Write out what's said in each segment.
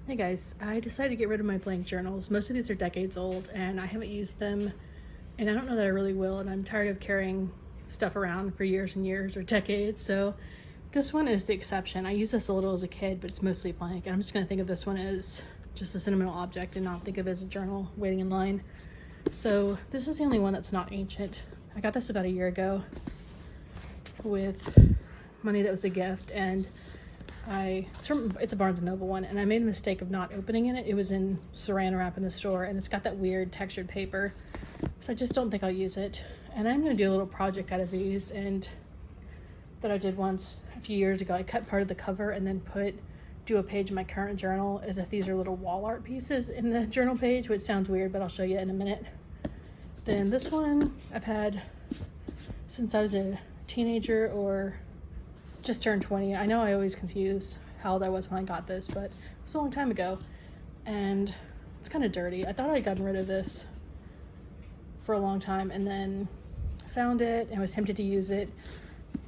Hey guys, I decided to get rid of my blank journals. Most of these are decades old and I haven't used them, and I don't know that I really will, and I'm tired of carrying stuff around for years and years or decades. So this one is the exception. I used this a little as a kid, but it's mostly blank, and I'm just going to think of this one as just a sentimental object and not think of it as a journal waiting in line. So this is the only one that's not ancient. I got this about a year ago with money that was a gift, and it's a Barnes & Noble one, and I made a mistake of not opening it. It was in saran wrap in the store, and it's got that weird textured paper, so I just don't think I'll use it. And I'm going to do a little project out of these, and that I did once a few years ago. I cut part of the cover and then do a page in my current journal as if these are little wall art pieces in the journal page, which sounds weird, but I'll show you in a minute. Then this one I've had since I was a teenager or just turned 20. I know I always confuse how old I was when I got this, but it's a long time ago, and it's kind of dirty. I thought I'd gotten rid of this for a long time, and then I found it and I was tempted to use it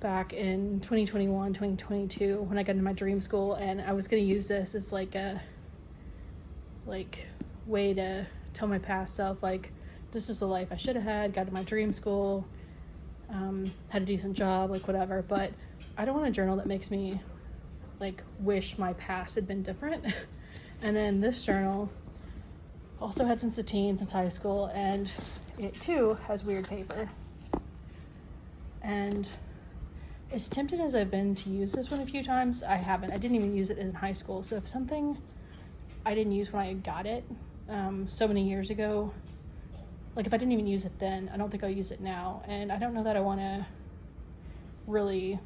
back in 2021, 2022 when I got into my dream school, and I was going to use this as like a way to tell my past self, like, this is the life I should have had, got to my dream school, had a decent job, like whatever. But I don't want a journal that makes me like wish my past had been different. And then this journal also had since the teens, since high school, and it too has weird paper. And as tempted as I've been to use this one a few times, I haven't. I didn't even use it in high school. So if something I didn't use when I got it so many years ago, like if I didn't even use it then, I don't think I'll use it now. And I don't know that I want to really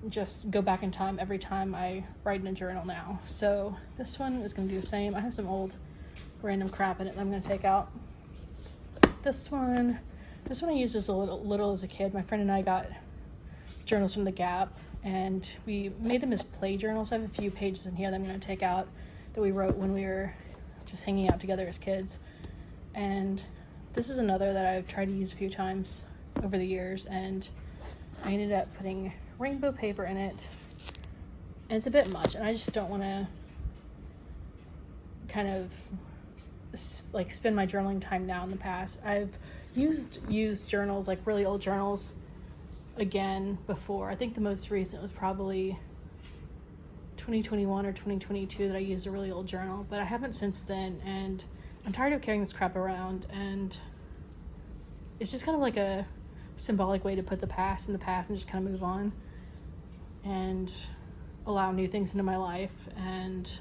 just go back in time every time I write in a journal now. So this one is going to do the same. I have some old random crap in it that I'm going to take out. This one I used as a little as a kid. My friend and I got journals from the Gap, and we made them as play journals. I have a few pages in here that I'm going to take out that we wrote when we were just hanging out together as kids. And this is another that I've tried to use a few times over the years, and I ended up putting rainbow paper in it, and it's a bit much, and I just don't want to kind of like spend my journaling time now in the past. I've used journals, like really old journals, again before. I think the most recent was probably 2021 or 2022 that I used a really old journal, but I haven't since then, and I'm tired of carrying this crap around, and it's just kind of like a symbolic way to put the past in the past and just kind of move on and allow new things into my life and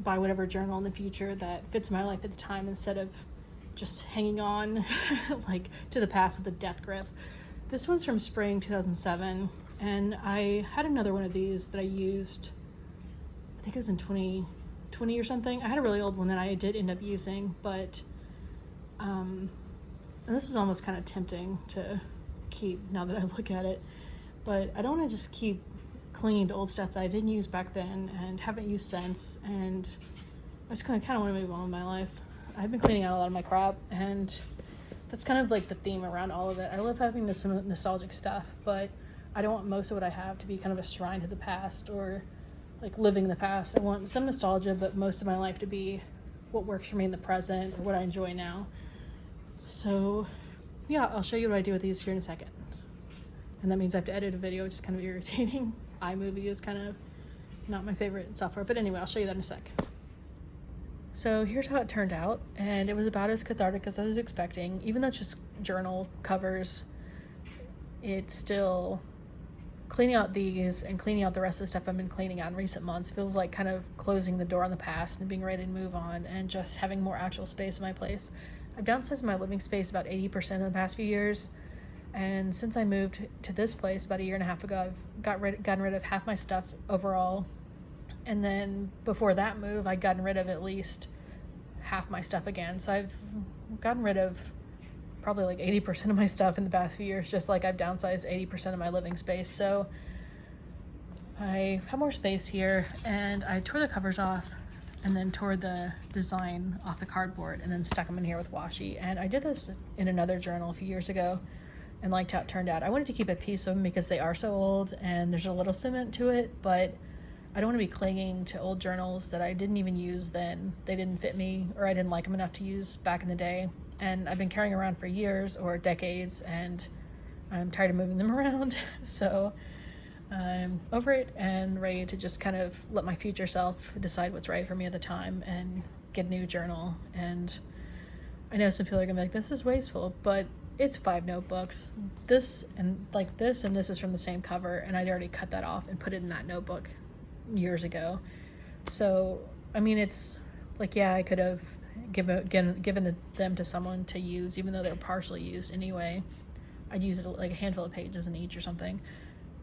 buy whatever journal in the future that fits my life at the time, instead of just hanging on like to the past with a death grip. This one's from spring 2007, and I had another one of these that I used, I think it was in 2020 or something. I had a really old one that I did end up using, but and this is almost kind of tempting to keep now that I look at it, but I don't want to just keep clinging to old stuff that I didn't use back then and haven't used since, and I just kind of want to move on with my life. I've been cleaning out a lot of my crap, and that's kind of like the theme around all of it. I love having this nostalgic stuff, but I don't want most of what I have to be kind of a shrine to the past or like living in the past. I want some nostalgia, but most of my life to be what works for me in the present or what I enjoy now. So yeah, I'll show you what I do with these here in a second. And that means I have to edit a video, which is kind of irritating. iMovie is kind of not my favorite software, but anyway, I'll show you that in a sec. So here's how it turned out, and it was about as cathartic as I was expecting. Even though it's just journal covers, it's still cleaning out these and cleaning out the rest of the stuff I've been cleaning out in recent months. Feels like kind of closing the door on the past and being ready to move on and just having more actual space in my place. I've downsized my living space about 80% in the past few years, and since I moved to this place about a year and a half ago, I've gotten rid of half my stuff overall. And then before that move, I'd gotten rid of at least half my stuff again. So I've gotten rid of probably like 80% of my stuff in the past few years, just like I've downsized 80% of my living space. So I have more space here, and I tore the covers off and then tore the design off the cardboard and then stuck them in here with washi. And I did this in another journal a few years ago and liked how it turned out. I wanted to keep a piece of them because they are so old and there's a little sentiment to it, but I don't want to be clinging to old journals that I didn't even use then. They didn't fit me, or I didn't like them enough to use back in the day. And I've been carrying around for years or decades, and I'm tired of moving them around. So I'm over it and ready to just kind of let my future self decide what's right for me at the time and get a new journal. And I know some people are gonna be like, this is wasteful, but it's 5 notebooks. This and this is from the same cover, and I'd already cut that off and put it in that notebook years ago. So I mean, it's like, yeah, I could have given them to someone to use, even though they're partially used anyway. I'd use it like a handful of pages in each or something,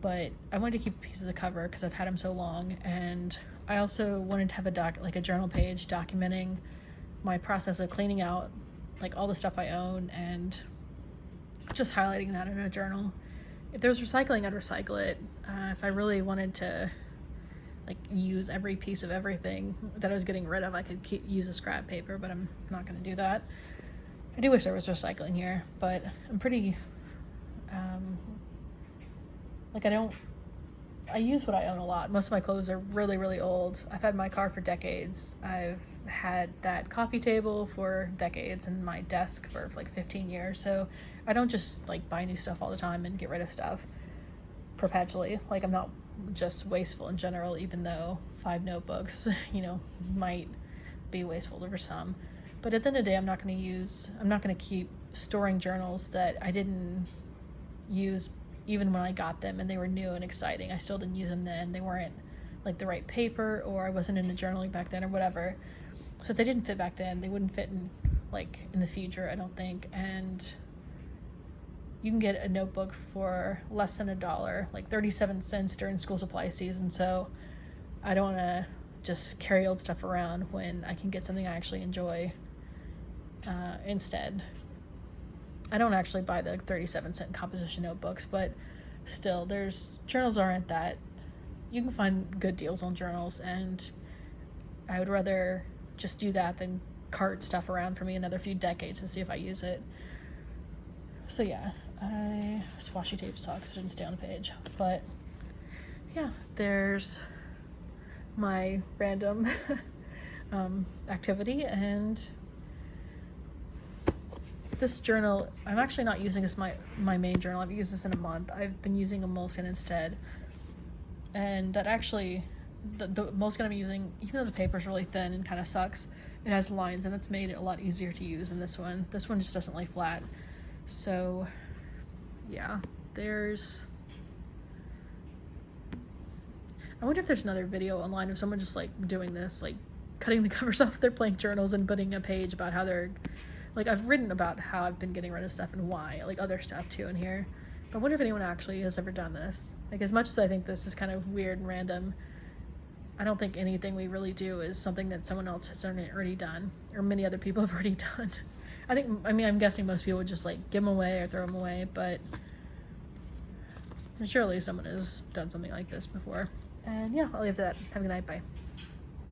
but I wanted to keep a piece of the cover because I've had them so long. And I also wanted to have a journal page documenting my process of cleaning out like all the stuff I own and just highlighting that in a journal. If there was recycling, I'd recycle it. If I really wanted to like use every piece of everything that I was getting rid of, I could use a scrap paper, but I'm not going to do that. I do wish there was recycling here, but I'm pretty I use what I own a lot. Most of my clothes are really, really old. I've had my car for decades. I've had that coffee table for decades and my desk for like 15 years. So I don't just like buy new stuff all the time and get rid of stuff perpetually. Like, I'm not just wasteful in general, even though 5 notebooks, might be wasteful for some. But at the end of the day, I'm not going to keep storing journals that I didn't use even when I got them and they were new and exciting. I still didn't use them then. They weren't like the right paper, or I wasn't into journaling back then, or whatever. So if they didn't fit back then, they wouldn't fit in the future, I don't think. And you can get a notebook for less than $1, like 37 cents during school supply season. So I don't want to just carry old stuff around when I can get something I actually enjoy instead. I don't actually buy the 37-cent composition notebooks, but still, journals aren't that. You can find good deals on journals, and I would rather just do that than cart stuff around for me another few decades to see if I use it. So yeah, this washi tape sucks. It didn't stay on the page, but yeah, there's my random activity. And this journal, I'm actually not using as my main journal. I've used this in a month. I've been using a Moleskine instead. And that actually, the Moleskine I'm using, even though the paper's really thin and kind of sucks, it has lines, and that's made it a lot easier to use than this one. This one just doesn't lay flat. So yeah, I wonder if there's another video online of someone just like doing this, like cutting the covers off their blank journals and putting a page about how they're, like, I've written about how I've been getting rid of stuff and why, like other stuff too in here. But I wonder if anyone actually has ever done this. Like, as much as I think this is kind of weird and random, I don't think anything we really do is something that someone else has already done, or many other people have already done. I'm guessing most people would just like give them away or throw them away, but surely someone has done something like this before. And yeah, I'll leave that. Have a good night. Bye.